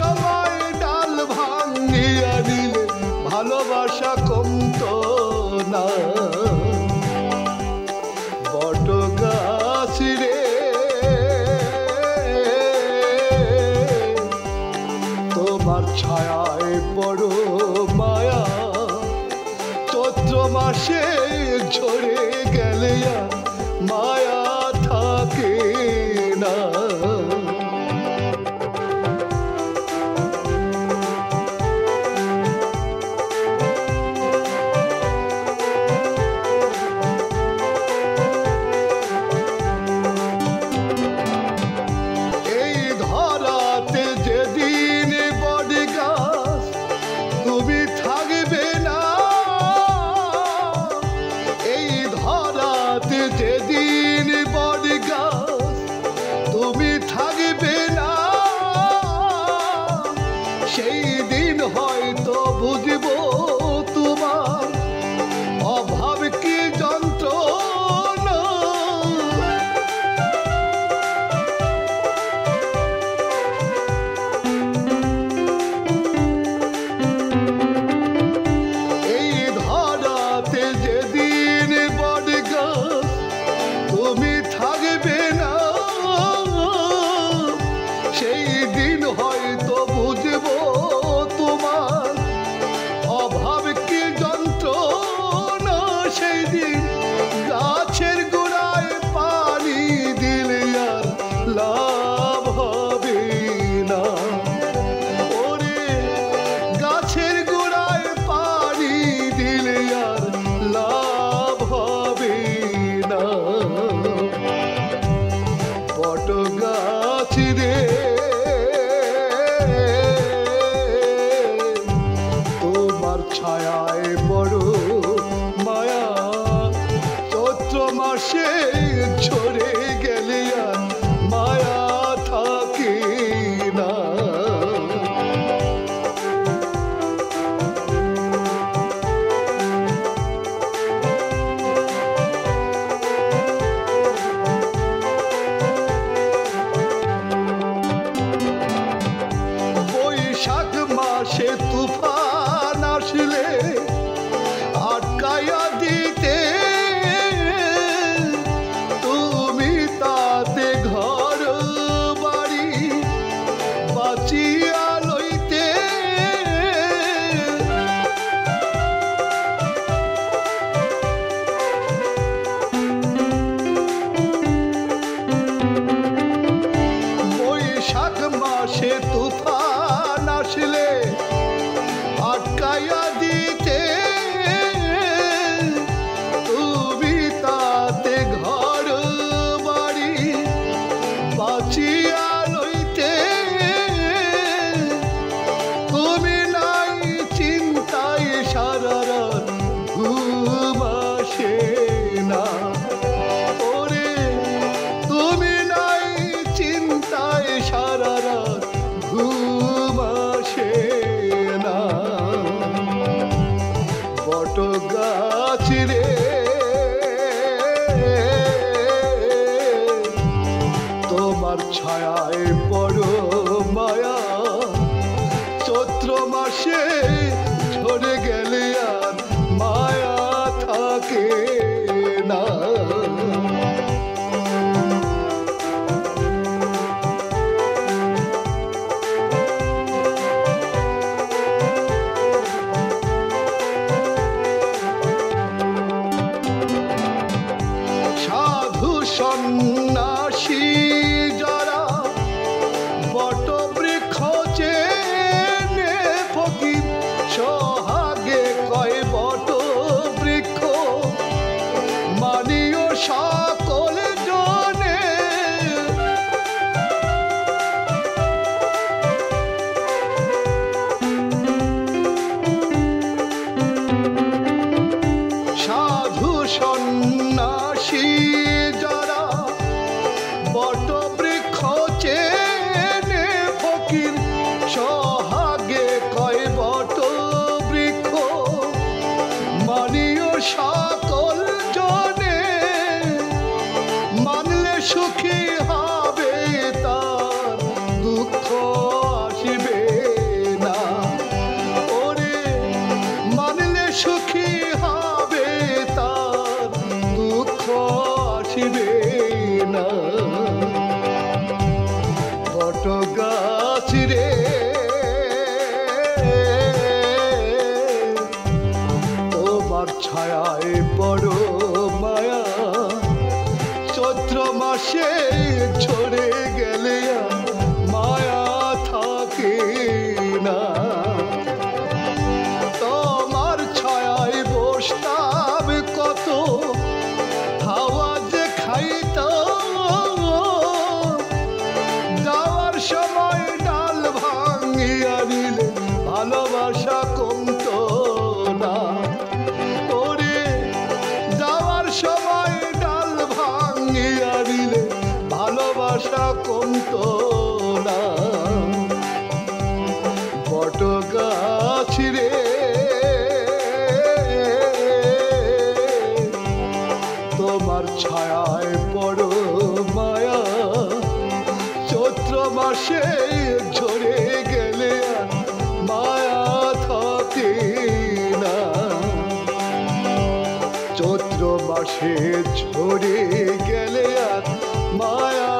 সময় ডাল ভাঙিয়া দিলে ভালোবাসা কমতো না। বট গাছ রে তোমার ছায়ায় বড় মায়া, চৈত্র মাসে ঝরে গেলে মায়া থাকে না। এই ধরাতে যেদিন বট গাছ তুমি থাকবে না, এই ধরাতে যেদিন বট গাছ তুমি থাকবে না, সেই দিন হয়তো বুঝবো তোমার অভাব কি যন্ত্রণা। এই ধরাতে যেদিন বট গাছ তুমি থাকবে না, সেই দিন হয়তো বুঝবো তোমার অভাব কি যন্ত্রণা। সেই দিন গাছের গোড়ায় পানি দিলে আর লাভ হবে না। ওরে গাছের গোড়ায় পানি দিলে আর লাভ হবে না। বট গাছ রে তোমার ছায়ায় বড় মায়া, চৈত্র মাসে ঝরে গেলে আর মায়া থাকে না। বৈশাখ মাসে তুফান আসলে আটকায়া দিতে, তুমি তাতে ঘর বাড়ি বাঁচিয়া লইতে। বৈশাখ মাসে তুফান আসলে আটকায়া দিতে, তুমি তাতে ঘর বাড়ি বাঁচিয়া লইতে। তুমি নাই চিন্তায় সারা রাত ঘুম আসে না। ওরে তুমি নাই চিন্তায় সারা রাত ঘুম আসে না। বট গাছ রে তোমার ছায়ায় বড় মায়া, চৈত্র মাসে ঝরে গেলে আর মায়া থাকে না। সাধু সন্ন্যাসী যারা বট বৃক্ষ চেনে, ফকির সোহাগে কয় বট বৃক্ষ মানিও সকল জনে। সাধু সন্ন্যাসী যারা বট বৃক্ষ চেনে, ফকির সোহাগে কয় বট বৃক্ষ মানিও সকল জনে। মানলে সুখী হবে তার দুঃখ আসিবে ভালোবাসা কমতো না। ওরে যাওয়ার সময় ডাল ভাঙিয়া দিলে ভালোবাসা কমতো না। বট গাছ রে তোমার ছায়ায় বড় মায়া, চৈত্র মাসে ঝরে গেলে আর মায়া থাকে না। চৈত্র মাসে ঝরে গেলে আর মায়া